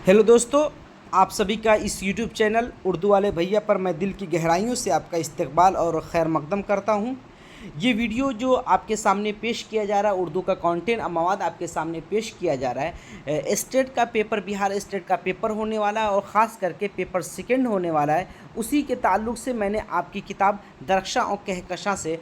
Hello दोस्तों, आप सभी का इस यूट्यूब चैनल उर्दू वाले भैया पर मैं दिल की गहराइयों से आपका इस्तकबाल और खैर मकदम करता हूं। ये वीडियो जो आपके सामने पेश किया जा रहा है, उर्दू का कंटेंट और मवाद आपके सामने पेश किया जा रहा है। स्टेट का पेपर, बिहार स्टेट का पेपर होने वाला है और ख़ास करके पेपर सेकंड होने वाला है। उसी के ताल्लुक़ से मैंने आपकी किताब दरख्शां और कहकशां से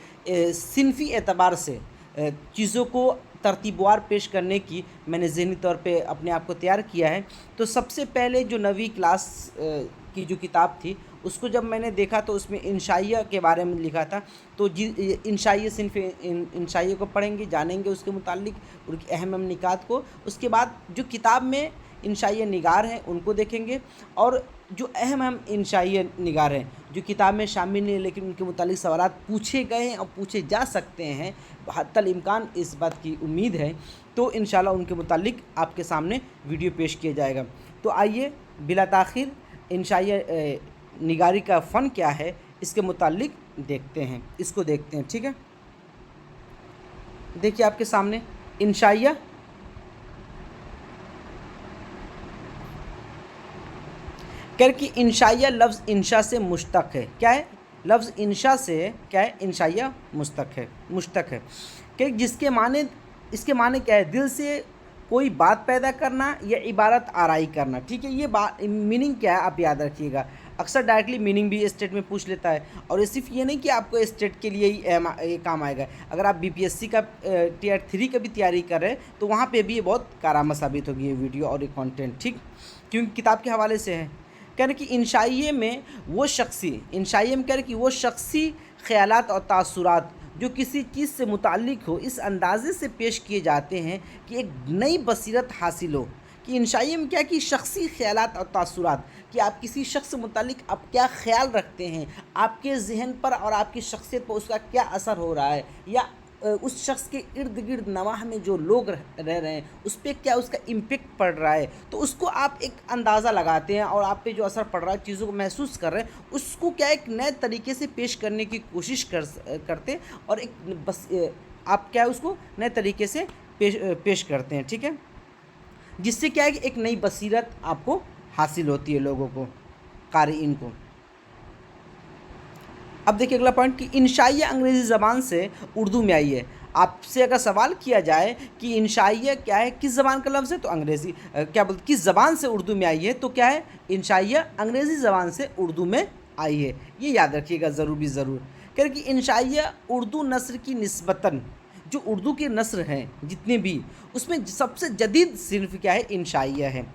सिनफ़ी एतबार से चीज़ों को तरतीबवार पेश करने की मैंने ज़हनी तौर पे अपने आप को तैयार किया है। तो सबसे पहले जो 9वीं क्लास की जो किताब थी, उसको जब मैंने देखा तो उसमें इंशाइया के बारे में लिखा था। तो इंशाइया सिन्फ़ इंशाइया को पढ़ेंगे, जानेंगे उसके मुताल्लिक उनकी अहम निकात को। उसके बाद जो किताब में इंशाइया निगार हैं उनको देखेंगे, और जो अहम इंशाइया निगार हैं जो किताब में शामिल नहीं लेकिन उनके मुतालिक सवालात पूछे गए हैं और पूछे जा सकते हैं, हत्तल इम्कान इस बात की उम्मीद है, तो इंशाल्लाह उनके मुतालिक आपके सामने वीडियो पेश किया जाएगा। तो आइए बिला ताख़ीर इंशाइया निगारी का फ़न क्या है इसके मुतालिक देखते हैं, इसको देखते हैं। ठीक है, देखिए आपके सामने इंशाइया। कह कि इंशाइया लफ्ज़ इंशा से मुश्तक़ है। क्या है? लफ्ज़ इंशा से क्या है? इंशाइया मुश्तक़ है कि जिसके माने, इसके माने क्या है? दिल से कोई बात पैदा करना या इबारत आराई करना। ठीक है, ये बात मीनिंग क्या है आप याद रखिएगा। अक्सर डायरेक्टली मीनिंग भी स्टेट में पूछ लेता है, और ये सिर्फ ये नहीं कि आपको स्टेट के लिए ही ये काम आएगा। अगर आप बीपीएससी का टियर 3 का भी तैयारी कर रहे हैं तो वहाँ पे भी ये बहुत कारआमद साबित होगी ये वीडियो और ये कंटेंट। ठीक, क्योंकि किताब के हवाले से है। कह रहे कि इंशाइये में कह रहे कि वो शख्सी ख़यालात और तासुरात जो किसी चीज़ से मुताल्लिक़ हो, इस अंदाज़े से पेश किए जाते हैं कि एक नई बसीरत हासिल हो। कि इंशाइये में क्या कि शख्सी ख़यालात और तासुरात, कि आप किसी शख्स से मुताल्लिक़ आप क्या ख़्याल रखते हैं, आपके ज़हन पर और आपकी शख्सियत पर उसका क्या असर हो रहा है, या उस शख्स के इर्द गिर्द नवाह में जो लोग रह रहे हैं उस पर क्या उसका इम्पेक्ट पड़ रहा है। तो उसको आप एक अंदाज़ा लगाते हैं, और आप पे जो असर पड़ रहा है, चीज़ों को महसूस कर रहे हैं, उसको क्या एक नए तरीके से पेश करने की कोशिश करते हैं, और एक बस आप क्या है उसको नए तरीके से पेश करते हैं। ठीक है, जिससे क्या है कि एक नई बसीरत आपको हासिल होती है, लोगों को, क़ारिईन को। अब देखिए अगला पॉइंट कि इंशाइया अंग्रेज़ी ज़बान से उर्दू में आई है। आपसे अगर सवाल किया जाए कि इंशाइया क्या है, किस ज़बान का लफ्ज़ है, तो अंग्रेज़ी किस ज़बान से उर्दू में आई है, तो क्या है? इंशाइया अंग्रेज़ी ज़बान से उर्दू में आई है। ये याद रखिएगा ज़रूर। कह रहे कि इंशाइया उर्दू नस्र की निस्बतन, जो उर्दू के नस्र हैं जितने भी, उसमें सबसे जदीद सिन्फ़ क्या है? इंशाइया है।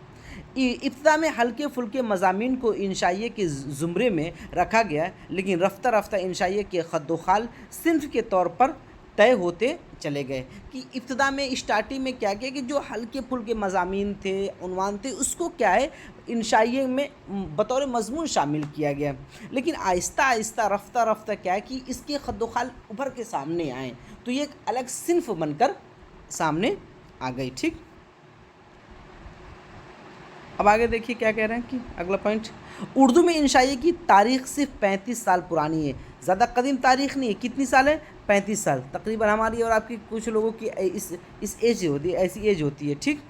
इब्तिदा में हल्के फुल्के मज़ामीन को इंशाइये के ज़ुमरे में रखा गया, लेकिन रफ्ता रफ्ता इंशाइये के ख़द्दोख़ाल सिन्फ़ के तौर पर तय होते चले गए। कि इब्तिदा में स्टार्टिंग में क्या किया कि जो हल्के फुल्के मज़ामीन थे, उन्वान थे, उसको क्या है इंशाइये में बतौर मज़मून शामिल किया गया, लेकिन आहिस्ता आहिस्ता रफ्ता रफ्ता क्या है कि इसके ख़द्दोख़ाल उभर के सामने आए, तो ये एक अलग सिन्फ़ बनकर सामने आ गई। ठीक, अब आगे देखिए क्या कह रहे हैं कि अगला पॉइंट, उर्दू में इंशाइये की तारीख़ सिर्फ 35 साल पुरानी है। ज़्यादा कदीम तारीख़ नहीं है। कितनी साल है? 35 साल। तकरीबन हमारी और आपकी कुछ लोगों की इस एज होती है, ऐसी एज होती है। ठीक,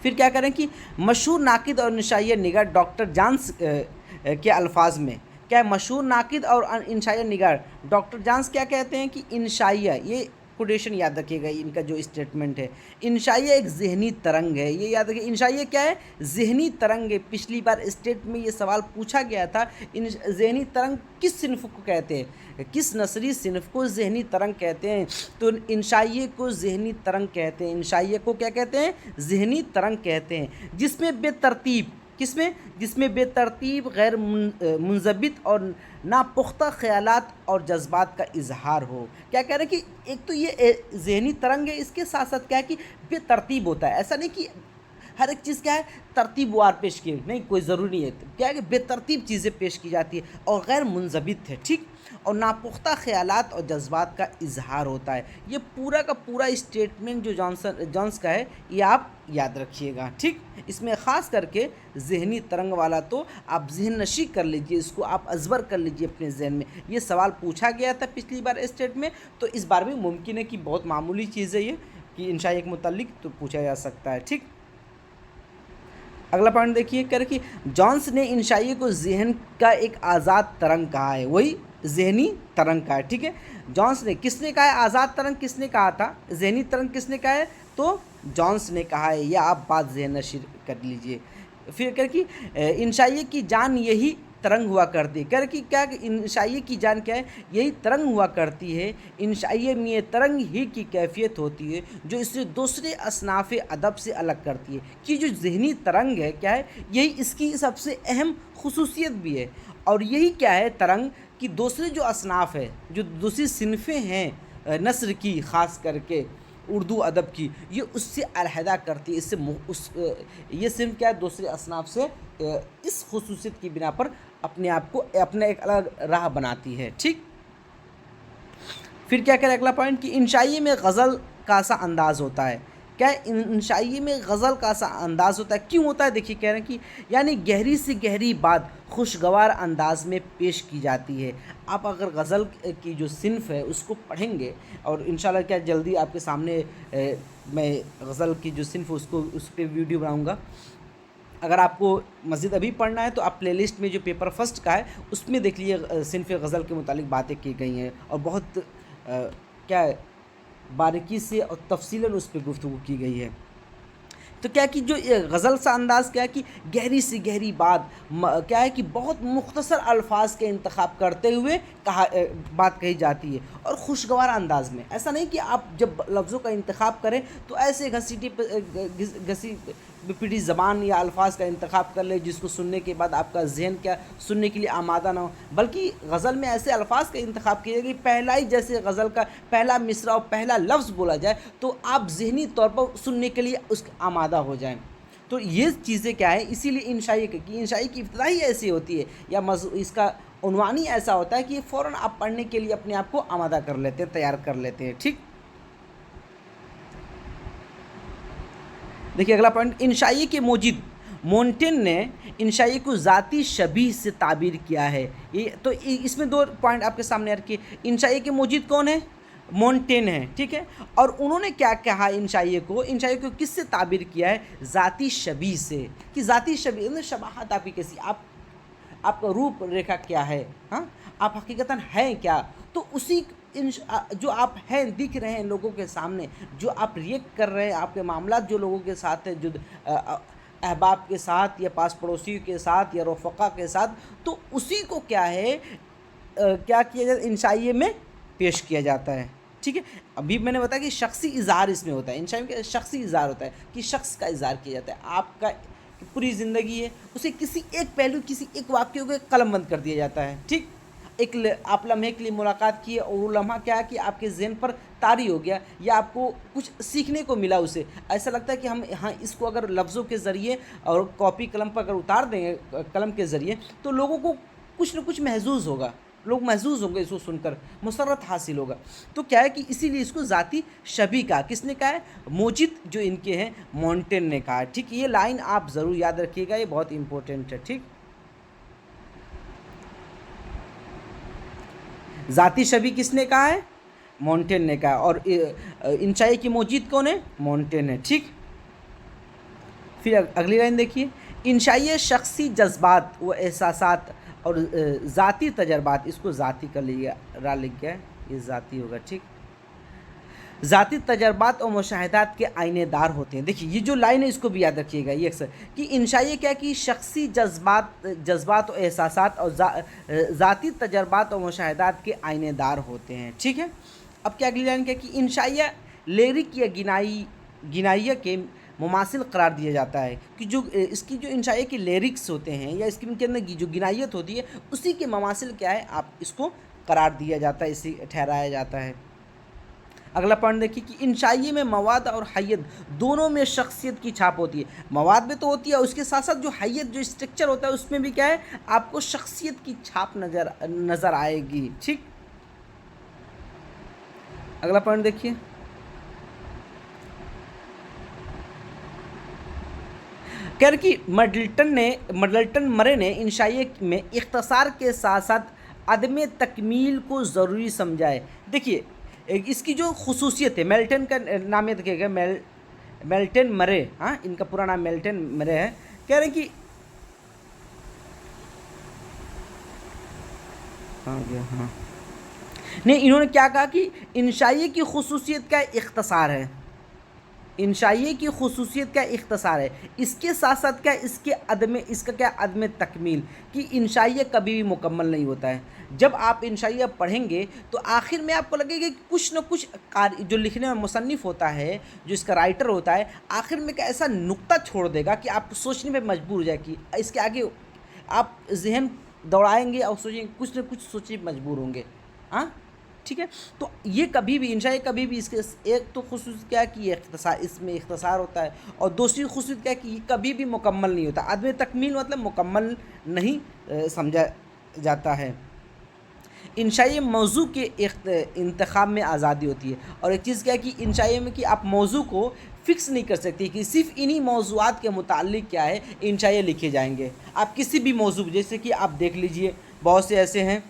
फिर क्या करें कि मशहूर नाकिद और इंशाइया निगार डॉक्टर जानस के अल्फाज में क्या है? मशहूर नाकिद और इंशाइया निगार डॉक्टर जानस क्या कहते हैं कि इंशाइया, ये कोटेशन याद रखिएगा इनका जो स्टेटमेंट है, इंशाइया एक ज़हनी तरंग है। ये याद रखिए, इंशाइया क्या है? ज़हनी तरंग है। पिछली बार स्टेट में ये सवाल पूछा गया था, इन ज़हनी तरंग किस सिन्फ़ को कहते हैं, किस नस्री सिन्फ़ को ज़हनी तरंग कहते हैं? तो इंशाइये को ज़हनी तरंग कहते हैं। इंशाइये को क्या कहते हैं? ज़हनी तरंग कहते हैं, जिसमें बेतरतीब, जिसमें बेतरतीब, गैर मुंज़बित और नापुख्ता ख़यालात और जज्बात का इजहार हो। क्या कह रहे हैं कि एक तो ये ज़हनी तरंग है, इसके साथ साथ क्या है कि बेतरतीब होता है। ऐसा नहीं कि हर एक चीज़ क्या है तरतीबवार पेश की, नहीं, कोई ज़रूरी नहीं है। क्या है कि बेतरतीब चीज़ें पेश की जाती है और गैर मुंज़बित है। ठीक, और नापुख्ता ख़यालात और जज्बात का इजहार होता है। ये पूरा का पूरा स्टेटमेंट जो जॉन्स का है, ये आप याद रखिएगा। ठीक, इसमें ख़ास करके ज़हनी तरंग वाला तो आप ज़हन नशी कर लीजिए, इसको आप अज़बर कर लीजिए अपने ज़हन में। ये सवाल पूछा गया था पिछली बार स्टेट में, तो इस बार भी मुमकिन है कि बहुत मामूली चीज़ है ये कि इंशाइया के मुताल्लिक तो पूछा जा सकता है। ठीक, اگلا پوائنٹ دیکھیے کر کہ جونس نے انشائیے کو ذہن کا ایک آزاد ترنگ کہا ہے، وہی ذہنی ترنگ کہا ہے، ٹھیک ہے۔ جونس نے کس نے کہا ہے آزاد ترنگ، کس نے کہا تھا ذہنی ترنگ کس نے کہا ہے؟ تو جونس نے کہا ہے، یہ آپ بات ذہن نشر کر لیجئے۔ پھر کر کہ انشائیے کی جان یہی ترنگ ہوا کرتی ہے، کر کہ کیا انشائیے کی جان کیا ہے؟ یہی ترنگ ہوا کرتی ہے۔ انشائیے میں یہ ترنگ ہی کی کیفیت ہوتی ہے جو اسے دوسرے اصناف ادب سے الگ کرتی ہے، کہ جو ذہنی ترنگ ہے کیا ہے، یہی اس کی سب سے اہم خصوصیت بھی ہے، اور یہی کیا ہے ترنگ کہ دوسرے جو اصناف ہے، جو دوسری صنفیں ہیں نثر کی، خاص کر کے اردو ادب کی، یہ اس سے علیحدہ کرتی ہے، یہ صنف کیا ہے دوسرے اصناف سے اس خصوصیت کی بنا پر اپنے آپ کو اپنا ایک الگ راہ بناتی ہے، ٹھیک۔ پھر کیا کرے اگلا پوائنٹ کہ انشائیے میں غزل کا سا انداز ہوتا ہے، کیا انشائیے میں غزل کا سا انداز ہوتا ہے، کیوں ہوتا ہے؟ دیکھیے کہہ رہے ہیں کہ یعنی گہری سے گہری بات خوشگوار انداز میں پیش کی جاتی ہے۔ آپ اگر غزل کی جو صنف ہے اس کو پڑھیں گے، اور انشاءاللہ کیا جلدی آپ کے سامنے میں غزل کی جو صنف اس پہ ویڈیو بناؤں گا۔ اگر آپ کو مزید ابھی پڑھنا ہے تو آپ پلے لسٹ میں جو پیپر فرسٹ کا ہے اس میں دیکھ لیجیے، صنف غزل کے متعلق باتیں کی گئی ہیں، اور بہت کیا ہے باریکی سے اور تفصیلاً اس پہ گفتگو کی گئی ہے۔ تو کیا کہ جو غزل سا انداز کیا ہے کہ گہری سے گہری بات کیا ہے کہ بہت مختصر الفاظ کے انتخاب کرتے ہوئے بات کہی جاتی ہے، اور خوشگوار انداز میں۔ ایسا نہیں کہ آپ جب لفظوں کا انتخاب کریں تو ایسے گھسی پٹی زبان یا الفاظ کا انتخاب کر لیں جس کو سننے کے بعد آپ کا ذہن کیا سننے کے لیے آمادہ نہ ہو، بلکہ غزل میں ایسے الفاظ کا انتخاب کیا جائے کہ پہلا ہی جیسے غزل کا پہلا مصرع اور پہلا لفظ بولا جائے تو آپ ذہنی طور پر سننے کے لیے اس آمادہ ہو جائیں۔ تو یہ چیزیں کیا ہے، اسی لیے انشائیے کی ابتدا ہی ایسی ہوتی ہے، یا اس کا عنوان ہی ایسا ہوتا ہے کہ فوراً آپ پڑھنے کے لیے اپنے آپ کو آمادہ کر لیتے ہیں، تیار کر لیتے ہیں، ٹھیک۔ دیکھیے اگلا پوائنٹ، انشائیے کے موجد مونٹین نے انشائیے کو ذاتی شبیہ سے تعبیر کیا ہے۔ تو اس میں دو پوائنٹ آپ کے سامنے رکھیے، انشائیے کے موجد کون ہے؟ مونٹین ہے، ٹھیک ہے، اور انہوں نے کیا کہا انشائیے کو کس سے تعبیر کیا ہے؟ ذاتی شبیہ سے، کہ ذاتی شبیہ شباہت آپ کی کیسی، آپ کا روپ ریکھا کیا ہے، ہاں آپ حقیقتاً ہیں کیا، تو اسی جو آپ ہیں دکھ رہے ہیں لوگوں کے سامنے، جو آپ ریئیکٹ کر رہے ہیں، آپ کے معاملات جو لوگوں کے ساتھ ہیں، جو احباب کے ساتھ یا پاس پڑوسیوں کے ساتھ یا رفقا کے ساتھ، تو اسی کو کیا ہے کیا کیا جاتا ہے انشائیے میں پیش کیا جاتا ہے، ٹھیک ہے۔ ابھی میں نے بتایا کہ شخصی اظہار اس میں ہوتا ہے، انشائیے میں شخصی اظہار ہوتا ہے کہ شخص کا اظہار کیا جاتا ہے، آپ کا پوری زندگی ہے اسے کسی ایک پہلو کسی ایک واقعے کو قلم بند کر دیا جاتا ہے، ٹھیک۔ آپ لمحے کے لیے ملاقات کی اور وہ لمحہ کیا ہے کہ آپ کے ذہن پر طاری ہو گیا، یا آپ کو کچھ سیکھنے کو ملا، اسے ایسا لگتا ہے کہ ہم ہاں اس کو اگر لفظوں کے ذریعے اور کاپی قلم پر اگر اتار دیں گے قلم کے ذریعے تو لوگوں کو کچھ نہ کچھ محظوظ ہوگا، لوگ محظوظ ہوں گے اس کو سن کر، مسرت حاصل ہوگا۔ تو کیا ہے کہ اسی لیے اس کو ذاتی شبیہ کہا، کس نے کہا ہے؟ موجد جو ان کے ہیں مونٹین نے کہا ہے، ٹھیک۔ یہ لائن آپ ضرور یاد رکھیے گا، یہ بہت امپورٹنٹ ہے، ٹھیک۔ ذاتی شبیہ کس نے کہا ہے؟ مونٹین نے کہا، اور انشائیے کی موجد کون ہے؟ مونٹین ہے، ٹھیک۔ پھر اگلی لائن دیکھیے، انشائیے شخصی جذبات و احساسات اور ذاتی تجربات، اس کو ذاتی کر لیجیے، را لکھ گیا ہے، یہ ذاتی ہوگا، ٹھیک۔ ذاتی تجربات اور مشاہدات کے آئینے دار ہوتے ہیں۔ دیکھیے یہ جو لائن ہے اس کو بھی یاد رکھیے گا، یہ اکثر کہ انشائیے کیا کہ شخصی جذبات و احساسات اور ذاتی تجربات اور مشاہدات کے آئینے دار ہوتے ہیں، ٹھیک ہے۔ اب کیا اگلی لائن کیا کہ انشائیہ لیرک یا گنائیہ کے مماثل قرار دیا جاتا ہے، کہ جو اس کی جو انشائیہ کے لیرکس ہوتے ہیں یا اس کے اندر جو گنائیت ہوتی ہے اسی کے مماثل کیا ہے آپ اس کو قرار دیا جاتا ہے، اسے ٹھہرایا جاتا ہے۔ اگلا پوائنٹ دیکھیے کہ انشائیے میں مواد اور حیت دونوں میں شخصیت کی چھاپ ہوتی ہے، مواد میں تو ہوتی ہے، اس کے ساتھ ساتھ جو حیت جو اسٹرکچر ہوتا ہے اس میں بھی کیا ہے آپ کو شخصیت کی چھاپ نظر آئے گی، ٹھیک۔ اگلا پوائنٹ دیکھیے، مڈلٹن مرے نے انشائیے میں اختصار کے ساتھ ساتھ عدم تکمیل کو ضروری سمجھا ہے۔ دیکھیے اس کی جو خصوصیت ہے، میلٹن کا نام یاد رکھیے گا، میلٹن مرے، ہاں ان کا پورا نام میلٹن مرے ہے، कह रहे हैं कि हाँ गया हाँ नहीं, इन्होंने क्या कहा कि इंशाइये की खुसूसियत का इख्तसार है, इंशाइये की खुसूसियत का इख्तसार है, इसके साथ साथ क्या इसका क्या अदम तकमील, कि इंशाइया कभी भी मुकम्मल नहीं होता है। जब आप इंशाइया पढ़ेंगे तो आखिर में आपको लगेगा कि कुछ न कुछ कार्य जो लिखने में मुसन्निफ़ होता है, जो इसका राइटर होता है, आखिर में एक ऐसा नुक्ता छोड़ देगा कि आप सोचने पे मजबूर हो जाए कि इसके आगे आप जहन दौड़ाएंगे और सोचेंगे, कुछ न कुछ सोचने पे मजबूर होंगे। हाँ ठीक है, तो ये कभी भी इंशाइया कभी भी इसके एक तो खुसूसियत क्या है कि ये इख्तिसार, इसमें इख्तिसार होता है, और दूसरी खुसूसियत क्या है कि ये कभी भी मुकम्मल नहीं होता। अदम तकमील मतलब मुकम्मल नहीं समझा जाता है। इंशाइया मौजू के इंतखाब में आज़ादी होती है, और एक चीज़ क्या है कि इंशाइया में कि आप मौजू को फ़िक्स नहीं कर सकते कि सिर्फ इन्हीं मौज़ूआत के मुताल्लिक़ क्या है इंशाइया लिखे जाएंगे। आप किसी भी मौजू, जैसे कि आप देख लीजिए बहुत से ऐसे हैं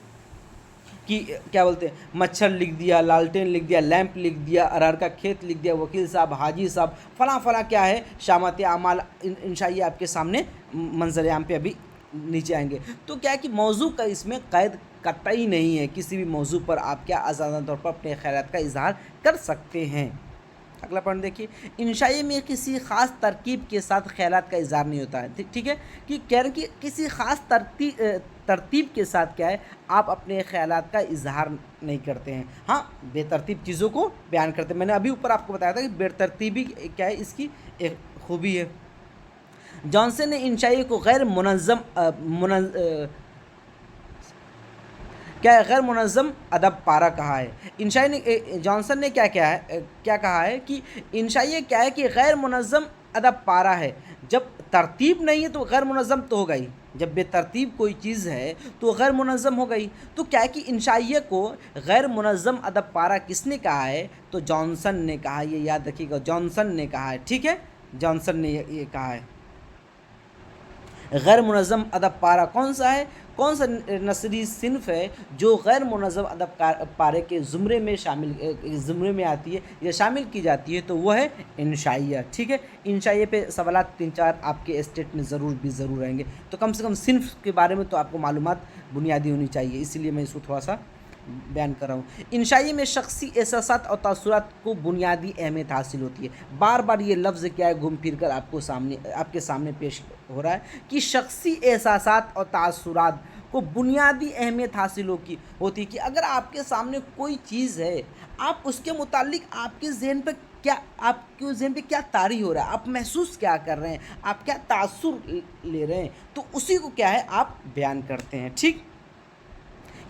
कि क्या बोलते हैं, मच्छर लिख दिया, लालटेन लिख दिया, लैंप लिख दिया, अरहर का खेत लिख दिया, वकील साहब, हाजी साहब, फ़लाँ फ़लाँ क्या है शामत आमाल इंशाइया आपके सामने मंजर आम पे अभी नीचे आएंगे। तो क्या है कि मौजू का इसमें क़ैद कतई नहीं है, किसी भी मौजू पर आप क्या आज़ादाना तौर पर अपने ख़यालात का इजहार कर सकते हैं। अगला पॉइंट देखिए, इंशाइया में किसी ख़ास तरकीब के साथ ख़यालात का इजहार नहीं होता है। ठीक है, कि कह रहे हैं कि किसी ख़ास तरतीब के साथ क्या है आप अपने ख़यालात का इजहार नहीं करते हैं। हाँ, बेतरतीब चीज़ों को बयान करते हैं। मैंने अभी ऊपर आपको बताया था कि बेतरतीबी क्या है, इसकी एक खूबी है। जॉनसन ने इंशाइया को गैर मुनज़्ज़म अदब पारा कहा है। इंशाइया ने, जॉनसन ने क्या कहा है कि इंशाइया क्या है कि गैर मुनज़्ज़म अदब पारा है। जब तरतीब नहीं है तो गैर मुनज़्ज़म तो होगा ही, जब बेतरतीब कोई चीज़ है तो गैर मुनज़्ज़म हो गई। तो क्या है कि इंशाइया को गैर मुनज़्ज़म अदब पारा किसने कहा है, तो जॉनसन ने कहा, ये याद रखिएगा, जॉनसन ने कहा है। ठीक है, जॉनसन ने ये कहा है। गैर मुनज़्ज़म अदब पारा कौन सा है, कौन सा नसरी सिन्फ़ है जो गैर मुनज़्ज़म अदब पारे के ज़ुमरे में आती है या शामिल की जाती है, तो वह है इंशाइया। ठीक है, इंशाइया पे सवालात 3-4 आपके स्टेट में ज़रूर आएंगे, तो कम से कम सिन्फ़ के बारे में तो आपको मालूमात बुनियादी होनी चाहिए, इसीलिए मैं इसको थोड़ा सा बयान कर रहा हूँ। इंशाइया में शख्सी एहसासात और तासुरात को बुनियादी अहमियत हासिल होती है। बार बार ये लफ्ज़ क्या है घूम फिर कर आपके सामने पेश हो रहा है कि शख्सी एहसासात और तासुरात को बुनियादी अहमियत हासिल होती है कि अगर आपके सामने कोई चीज़ है, आप उसके मुतालिक आपके ज़हन पे क्या तारी हो रहा है, आप महसूस क्या कर रहे हैं, आप क्या तासुर ले रहे हैं, तो उसी को क्या है आप बयान करते हैं। ठीक,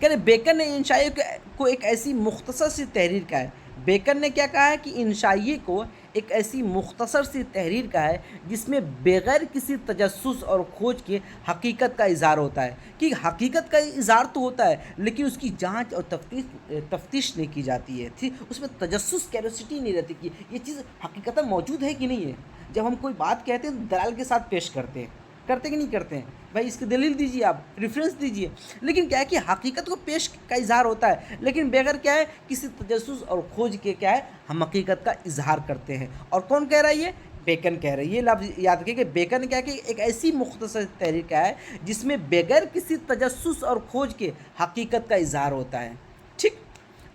कह रहे बेकन ने इंशाइया को एक ऐसी मुख्तसर सी तहरीर का है, बेकन ने क्या कहा है कि इंशाइया को एक ऐसी मुख्तसर सी तहरीर का है जिसमें बग़ैर किसी तजस्सुस और खोज के हकीकत का इज़हार होता है। कि हकीकत का इज़हार तो होता है लेकिन उसकी जांच और तफ्तीश नहीं की जाती है। ठीक, उसमें तजस्सुस, क्यूरियोसिटी नहीं रहती कि ये चीज़ हकीकतन मौजूद है कि नहीं है। जब हम कोई बात कहते हैं तो दलाल के साथ पेश करते कि नहीं करते हैं, भाई इसकी दलील दीजिए, आप रेफरेंस दीजिए। लेकिन क्या है कि हकीकत को पेश का इजहार होता है, लेकिन बगैर क्या है किसी तजस्सुस और खोज के क्या है हम हकीकत का इजहार करते हैं। और कौन कह रहा है ये, बेकन कह रहे हैं। ये लफ्ज़ याद रखिए कि बेकन क्या कि एक ऐसी मुख्तसर तहरीर का है जिसमें बगैर किसी तजस्सुस और खोज के हकीकत का इजहार होता है। ठीक,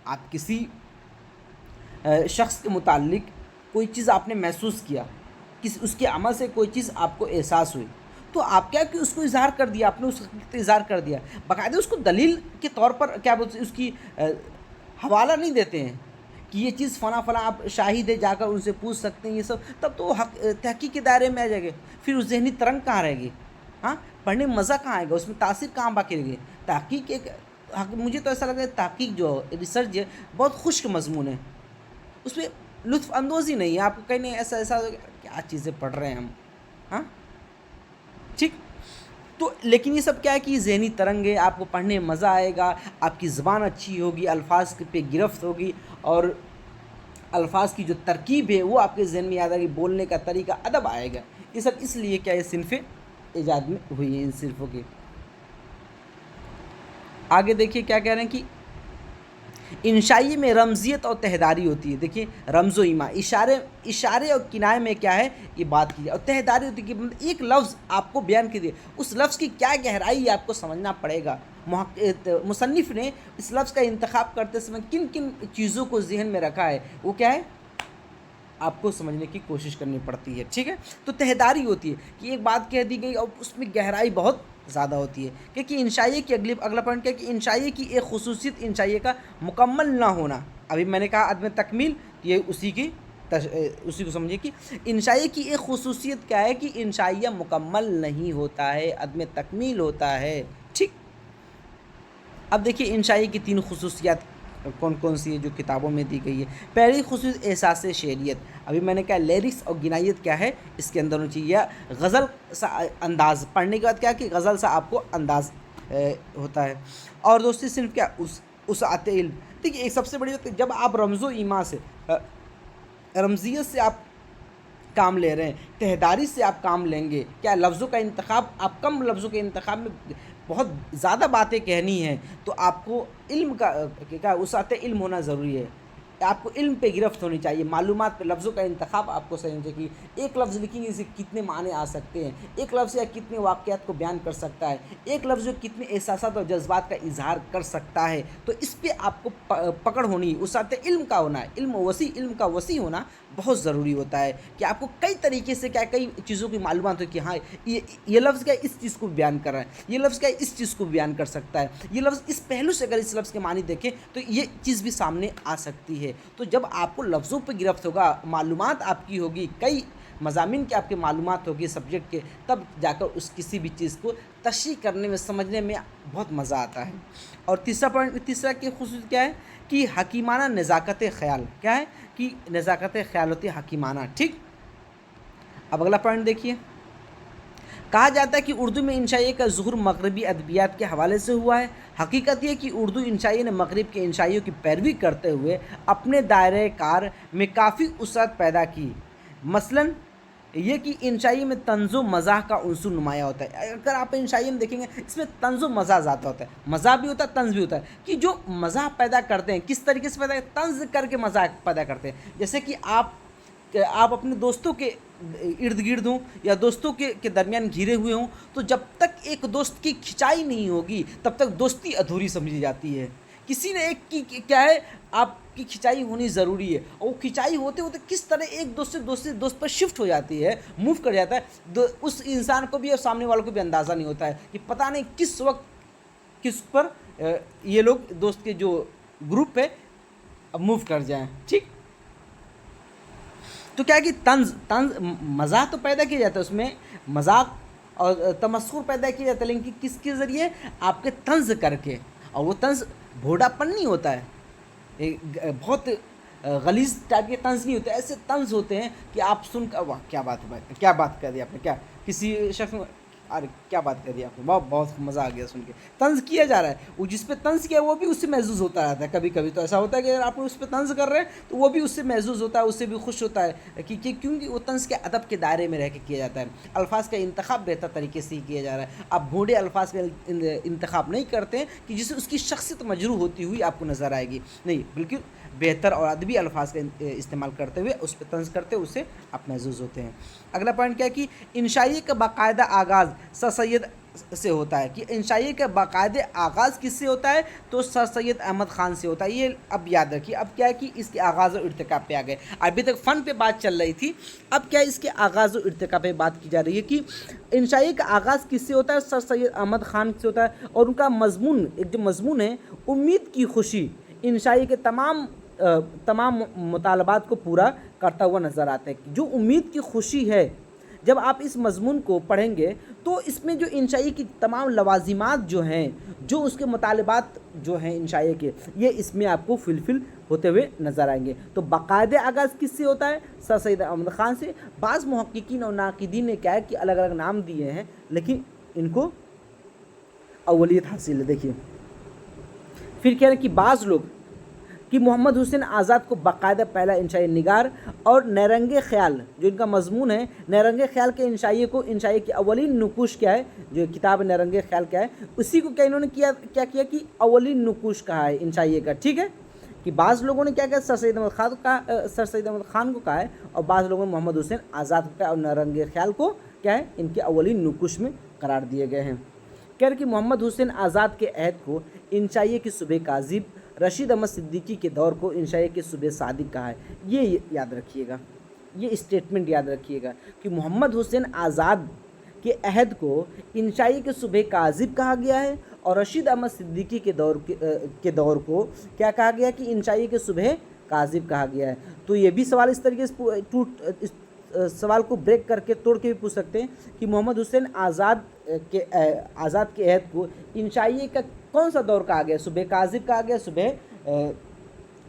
आप किसी शख्स के मुताल्लिक कोई चीज़ आपने महसूस किया, उसके अमल से कोई चीज़ आपको एहसास हुई, तो आप क्या कि उसको इजहार कर दिया, आपने उसका इजहार कर दिया, बाकायदा उसको दलील के तौर पर क्या बोलते हैं उसकी हवाला नहीं देते हैं कि ये चीज़ फ़ला आप शाहिद है, जाकर उनसे पूछ सकते हैं ये सब, तब तो तहक़ीक़ के दायरे में आ जाएगा। फिर उस ज़हनी तरंग कहाँ रहेगी, हाँ, पढ़ने में मज़ा कहाँ आएगा, उसमें तासीर कहाँ बाकी रहेगी। तहक़ीक़ एक मुझे तो ऐसा लगता है तहक़ीक़ जो रिसर्च है बहुत खुश्क मज़मून है, उसमें लुत्फ़ अंदोज़ी नहीं है, आपको कहीं नहीं ऐसा क्या चीज़ें पढ़ रहे हैं हम, हाँ ठीक। तो लेकिन ये सब क्या है कि ज़हनी तरंग है, आपको पढ़ने में मज़ा आएगा, आपकी ज़बान अच्छी होगी, अल्फाज पे गिरफ्त होगी और अल्फाज की जो तरकीब है वो आपके ज़हन में याद आएगी, बोलने का तरीका, अदब आएगा। ये सब इसलिए क्या ये सिन्फ़ें ईजाद में हुई हैं इन सिन्फ़ों की। आगे देखिए क्या कह रहे हैं कि انشائی میں رمزیت اور تہداری ہوتی ہے. دیکھیے رمز و ایما، اشارے اور کنائے میں کیا ہے یہ بات کی جائے، اور تہداری ہوتی ہے کہ ایک لفظ آپ کو بیان کر دیا، اس لفظ کی کیا گہرائی ہے آپ کو سمجھنا پڑے گا. مصنف نے اس لفظ کا انتخاب کرتے سمے کن کن چیزوں کو ذہن میں رکھا ہے، وہ کیا ہے آپ کو سمجھنے کی کوشش کرنی پڑتی ہے. ٹھیک ہے، تو تہداری ہوتی ہے کہ ایک بات کہہ دی گئی اور اس میں گہرائی بہت زیادہ ہوتی ہے. کہ انشائیے کی اگلا پوائنٹ کیا ہے کہ انشائیے کی ایک خصوصیت انشائیے کا مکمل نہ ہونا. ابھی میں نے کہا عدم تکمیل، یہ اسی کو سمجھیے کہ انشائیے کی ایک خصوصیت کیا ہے کہ انشائیہ مکمل نہیں ہوتا ہے، عدم تکمیل ہوتا ہے. ٹھیک، اب دیکھیے انشائیے کی 3 خصوصیات کون کون سی ہے جو کتابوں میں دی گئی ہے. پہلی خصوصیت احساس شعریت. ابھی میں نے کہا لیرکس اور گنائیت کیا ہے اس کے اندر ہونی چاہیے، یا غزل سا انداز پڑھنے کے بعد کیا کہ غزل سا آپ کو انداز ہوتا ہے. اور دوسری صنف کیا وسعت علم. دیکھیے ایک سب سے بڑی بات، جب آپ رمز و ایما سے رمزیت سے آپ کام لے رہے ہیں، تہداری سے آپ کام لیں گے، کیا لفظوں کا انتخاب، آپ کم لفظوں کے انتخاب میں بہت زیادہ باتیں کہنی ہیں، تو آپ کو علم کا کیا وسعت علم ہونا ضروری ہے. آپ کو علم پہ گرفت ہونی چاہیے، معلومات پہ. لفظوں کا انتخاب آپ کو صحیح ہونا چاہیے کہ ایک لفظ لکھیں گے اسے کتنے معنی آ سکتے ہیں، ایک لفظ یا کتنے واقعات کو بیان کر سکتا ہے، ایک لفظ جو کتنے احساسات اور جذبات کا اظہار کر سکتا ہے. تو اس پہ آپ کو پکڑ ہونی، وسعت علم کا ہونا ہے. علم کا وسیع ہونا بہت ضروری ہوتا ہے کہ آپ کو کئی طریقے سے کیا کئی چیزوں کی معلومات ہو کہ ہاں یہ لفظ کیا اس چیز کو بیان کر رہا ہے، یہ لفظ کیا اس چیز کو بیان کر سکتا ہے، یہ لفظ اس پہلو سے اگر اس لفظ کے معنی دیکھیں تو یہ چیز بھی سامنے آ سکتی ہے. تو جب آپ کو لفظوں پہ گرفت ہوگا، معلومات آپ کی ہوگی، کئی مضامین کے آپ کے معلومات ہوگی سبجیکٹ کے، تب جا کر اس کسی بھی چیز کو تشریح کرنے میں، سمجھنے میں بہت مزہ آتا ہے. اور تیسرا کی خصوصیت کیا ہے کہ حکیمانہ نزاکت خیال. کیا ہے کہ نزاکت خیال ہوتی ہے حکیمانہ. ٹھیک، اب اگلا پوائنٹ دیکھیے. کہا جاتا ہے کہ اردو میں انشائیے کا ظہور مغربی ادبیات کے حوالے سے ہوا ہے. حقیقت یہ کہ اردو انشائیے نے مغرب کے انشائیوں کی پیروی کرتے ہوئے اپنے دائرۂ کار میں کافی وسعت پیدا کی. مثلاً یہ کہ انشائیے میں طنز و مزاح کا عنصر نمایاں ہوتا ہے. اگر آپ انشائیے میں دیکھیں گے اس میں طنز و مزاح زیادہ ہوتا ہے، مزاح بھی ہوتا ہے، طنز بھی ہوتا ہے. کہ جو مزاح پیدا کرتے ہیں کس طریقے سے پیدا کرتے ہیں، طنز کر کے مزاح پیدا کرتے ہیں. جیسے کہ آپ اپنے دوستوں کے ارد گرد ہوں یا دوستوں کے درمیان گھرے ہوئے ہوں، تو جب تک ایک دوست کی کھنچائی نہیں ہوگی تب تک دوستی ادھوری سمجھی جاتی ہے. کسی نے ایک کی کیا ہے آپ کی کھنچائی ہونی ضروری ہے، اور وہ کھنچائی ہوتے ہوتے کس طرح ایک دوست سے دوسرے دوست پر شفٹ ہو جاتی ہے، موو کر جاتا ہے، اس انسان کو بھی اور سامنے والوں کو بھی اندازہ نہیں ہوتا ہے کہ پتہ نہیں کس وقت کس پر یہ لوگ دوست کے جو گروپ پہ موو کر جائیں. ٹھیک، تو کیا کہ طنز مزاح تو پیدا کیا جاتا ہے، اس میں مذاق اور تمسخر پیدا کیا جاتا ہے، لیکن کس کے ذریعے آپ کے طنز کر کے. اور وہ طنز بھوڑا پن نہیں ہوتا ہے، بہت غلیظ ٹائپ کے طنز نہیں ہوتے، ایسے طنز ہوتے ہیں کہ آپ سن کر واہ کیا بات کر دی آپ نے، کیا کسی شخص ارے کیا بات کر دی آپ نے، بہت مزہ آ گیا سن کے. طنز کیا جا رہا ہے، وہ جس پہ طنز کیا وہ بھی اس سے محظوظ ہوتا رہتا ہے. کبھی کبھی تو ایسا ہوتا ہے کہ اگر آپ اس پہ طنز کر رہے ہیں تو وہ بھی اس سے محظوظ ہوتا ہے، اس سے بھی خوش ہوتا ہے کیونکہ وہ طنز کے ادب کے دائرے میں رہ کے کیا جاتا ہے. الفاظ کا انتخاب بہتر طریقے سے ہی کیا جا رہا ہے. آپ بھونڈے الفاظ کا انتخاب نہیں کرتے ہیں کہ جس سے اس کی شخصیت مجروح ہوتی ہوئی آپ کو نظر آئے گی، نہیں، بلکہ بہتر اور ادبی الفاظ کا استعمال کرتے ہوئے اس پہ طنز کرتے ہوئے اس سے آپ محظوظ ہوتے ہیں. اگلا پوائنٹ کیا ہے کہ انشائیے کا باقاعدہ آغاز سر سید سے ہوتا ہے. کہ انشائیے کا باقاعدہ آغاز کس سے ہوتا ہے تو سر سید احمد خان سے ہوتا ہے. یہ اب یاد رکھیے. اب کیا ہے کہ اس کے آغاز و ارتقا پہ آ گئے. ابھی تک فن پہ بات چل رہی تھی، اب کیا اس کے آغاز و ارتقا پہ بات کی جا رہی ہے کہ انشائیے کا آغاز کس سے ہوتا ہے، سر سید احمد خان سے ہوتا ہے. اور ان کا مضمون، ایک جو مضمون ہے امید کی خوشی، انشائیے کے تمام مطالبات کو پورا کرتا ہوا نظر آتا ہے. جو امید کی خوشی ہے، جب آپ اس مضمون کو پڑھیں گے تو اس میں جو انشائیے کی تمام لوازمات جو ہیں، جو اس کے مطالبات جو ہیں انشائیے کے، یہ اس میں آپ کو فلفل ہوتے ہوئے نظر آئیں گے. تو باقاعدہ آغاز کس سے ہوتا ہے، سر سید احمد خان سے. بعض محققین اور ناقدین نے کیا ہے کہ الگ الگ نام دیے ہیں، لیکن ان کو اولیت حاصل ہے. دیکھیے پھر کیا ہے کہ بعض لوگ کہ محمد حسین آزاد کو باقاعدہ پہلا انشائی نگار، اور نیرنگ خیال جو ان کا مضمون ہے، نیرنگ خیال کے انشائیے کو، انشائیے کی اولین نقوش کیا ہے، جو کتاب نیرنگ خیال کیا ہے، اسی کو کیا انہوں نے کیا کہ اولین نقوش کہا ہے انشائیے کا. ٹھیک ہے، कि बाज़ लोगों ने क्या कहा, सर सैयद अहमद ख़ान को कहा है, और बाज़ लोगों ने मोहम्मद हुसैन आज़ाद को कहा, और नारंगी ख़्याल को क्या है, इनके अव्वलीन नुकुश में करार दिए गए हैं। कह रहे कि मोहम्मद हुसैन आज़ाद के अहद को इंशाइये की सुबह काज़िब, रशीद अहमद सिद्दीकी के दौर को इंशाइये की सुबह सादिक कहा है। ये याद रखिएगा, ये स्टेटमेंट याद रखिएगा कि मोहम्मद हुसैन आज़ाद के अहद को इंशाइये की सुबह काज़िब कहा गया है, और रशीद अहमद सिद्दीकी के दौर को क्या कहा गया कि इंशाइये की सुबह काज़िब कहा गया है। तो ये भी सवाल इस तरीके से इस सवाल को ब्रेक करके तोड़ के भी पूछ सकते हैं कि मोहम्मद हुसैन आज़ाद के अहद को इंशाइये का कौन सा दौर कहा गया, सुबह काज़िब कहा गया, सुबह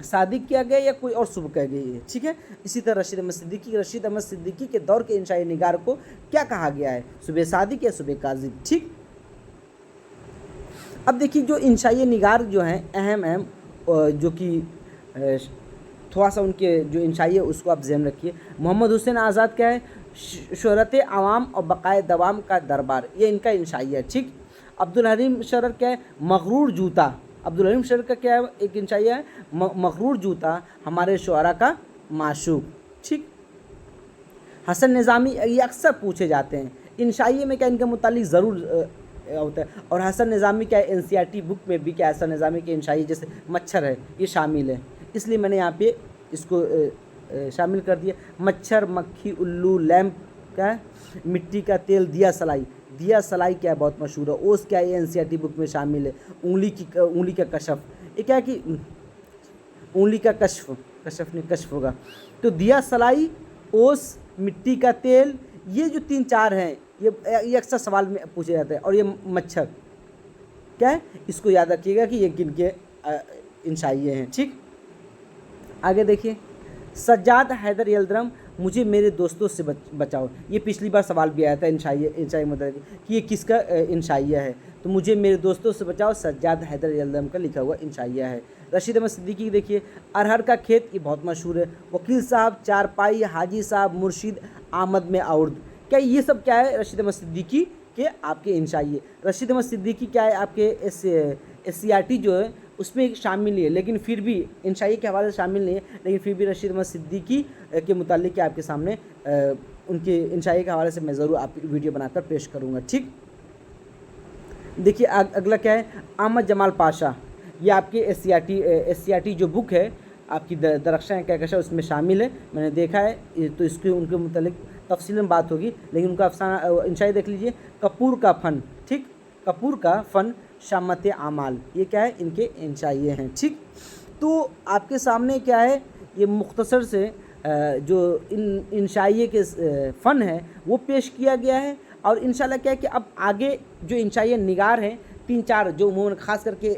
सादिक किया गया, या कोई और सुबह कह गई है। ठीक है, इसी तरह रशीद अहमद सिद्दीकी के दौर के इंशाई निगार को क्या कहा गया है, सुबह सादिक या सुबह काज़िब। ठीक, अब देखिए जो इंशाई निगार जो हैं अहम जो कि थोड़ा सा उनके जो इंशाई है उसको आप ज़हन रखिए। मोहम्मद हुसैन आज़ाद क्या है, शोहरत आवाम और बक़ाए दवाम का दरबार, ये इनका इंशाई है। ठीक, अब्दुल हलीम शरर क्या है, मग़रूर जूता, अब्दुल हलीम शरर का क्या है, एक इंशाई है, मग़रूर जूता हमारे शुअरा का माशूक। ठीक, हसन निज़ामी, ये अक्सर पूछे जाते हैं इंशाई में क्या इनके मुतालिक ज़रूर होता है। और हसन निज़ामी क्या है, NCERT बुक में भी क्या हसन निज़ामी के इंशाई जैसे मच्छर है ये शामिल है, इसलिए मैंने यहाँ पे इसको शामिल कर दिया। मच्छर, मक्खी, उल्लू, लैंप क्या है, मिट्टी का तेल, दिया सलाई क्या है, बहुत मशहूर है। ओस क्या है, NCERT बुक में शामिल है। उंगली का कशफ, ये क्या है कि उंगली का कशफ नहीं कशफ होगा। तो दिया सलाई, ओस, मिट्टी का तेल, ये जो 3-4 हैं ये अक्सर सवाल में पूछे जाते हैं। और ये मच्छर क्या है, इसको याद रखिएगा कि ये किनके इंशाइये हैं। ठीक, आगे देखिए, सज्जाद हैदर यल्दरम, मुझे मेरे दोस्तों से बचाओ, ये पिछली बार सवाल भी आया था इंशाई मतलब कि ये किसका इंशाइया है, तो मुझे मेरे दोस्तों से बचाओ सज्जाद हैदर यल्दरम का लिखा हुआ इंशाइया है। रशीद अहमद सिद्दीकी देखिए, अरहर का खेत, ये बहुत मशहूर है। वकील साहब, चारपाई, हाजी साहब, मुर्शिद, आमद में औरद, क्या ये सब क्या है, रशीद अहमद सिद्दीकी के आपके इंशाइये। रशीद अहमद सिद्दीकी क्या है, आपके SCERT जो है उसमें शामिल है, लेकिन फिर भी इंशाई के हवाले से शामिल नहीं है, लेकिन फिर भी रशीद अहमद सिद्दीकी के मुतालिक आपके सामने उनके इंशाई के हवाले से मैं ज़रूर आप वीडियो बनाकर पेश करूँगा। ठीक, देखिए अगला क्या है, अहमद जमाल पाशा, ये आपके SCERT जो बुक है आपकी दरख्शां कहकशा उसमें शामिल है, मैंने देखा है, तो इसके उनके मुतालिक तफसील में बात होगी, लेकिन उनका अफसाना इंशाई देख लीजिए। कपूर का फ़न, ठीक, कपूर का फ़न, शामत आमाल, ये क्या है, इनके इंशाइये हैं। ठीक, तो आपके सामने क्या है, ये मुख्तसर से जो इंशाइये के फ़न है वो पेश किया गया है। और इंशाल्लाह क्या है कि अब आगे जो इंशाइये निगार हैं 3-4 जो उन्होंने ख़ास करके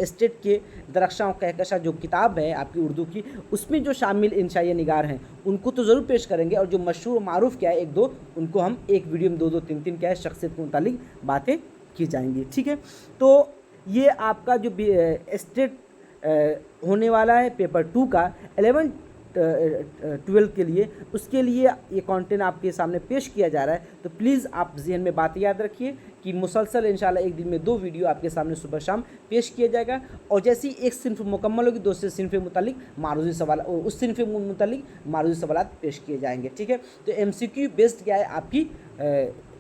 स्टेट के दरख्शां कहकशा जो किताब है आपकी उर्दू की, उसमें जो शामिल इंशाइये निगार हैं उनको तो ज़रूर पेश करेंगे, और जो मशहूर मारूफ़ क्या है 1-2 उनको हम एक वीडियो में 2-2 3-3 क्या है शख्सियत के मुतालिक बातें की जाएंगी। ठीक है, तो ये आपका जो स्टेट होने वाला है पेपर 2 का 11-12 के लिए, उसके लिए ये कंटेंट आपके सामने पेश किया जा रहा है। तो प्लीज़ आप ज़हन में बात याद रखिए कि मुसलसल इंशाल्लाह एक दिन में 2 वीडियो आपके सामने सुबह शाम पेश किया जाएगा, और जैसे ही एक सिन्फ मुकम्मल होगी दूसरे सिन्फ मुतालिक मारूज़ी सवाल, उस सिन्फ मुतालिक मारूज़ी सवालात पेश किए जाएंगे। ठीक है, तो MCQ बेस्ड क्या है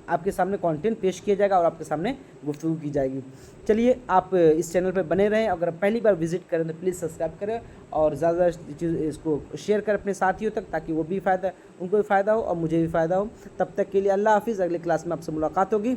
आपके सामने कंटेंट पेश किया जाएगा और आपके सामने गुफ्तगू की जाएगी। चलिए, आप इस चैनल पर बने रहें, अगर पहली बार विजिट करें तो प्लीज़ सब्सक्राइब करें और ज़्यादा इसको शेयर करें अपने साथियों तक, ताकि वो भी उनको भी फ़ायदा हो और मुझे भी फ़ायदा हो। तब तक के लिए अल्लाह हाफ़िज़, अगली क्लास में आपसे मुलाकात होगी।